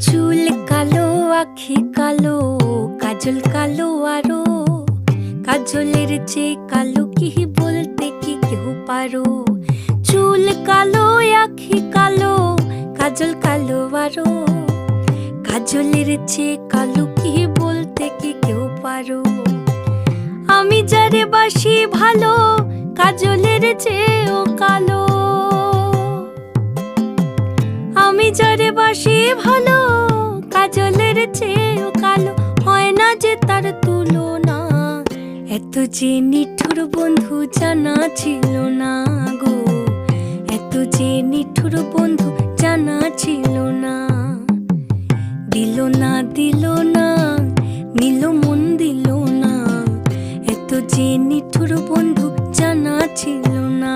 চুল কালো, আখি কালো, কাজল কালো আরো। কাজলের চেয়ে কালো কি বলতে কি কেউ পারো? চুল কালো, আখি কালো, কাজল কালো আরো। কাজলের চেয়ে কালো কি বলতে কি কেউ পারো? আমি যারে বাসি ভালো, কাজলের চেয়েও কালো। আমি যারে বাসি ভালো, কাজলের চেয়েও কালো। হয় না যে তার তুলনা, এত যে নিঠুর বন্ধু জানা ছিল না গো। এত যে নিঠুর বন্ধু জানা ছিল না। দিল না, দিল না, নিল মন দিল না। এত যে নিঠুর বন্ধু জানা ছিল না।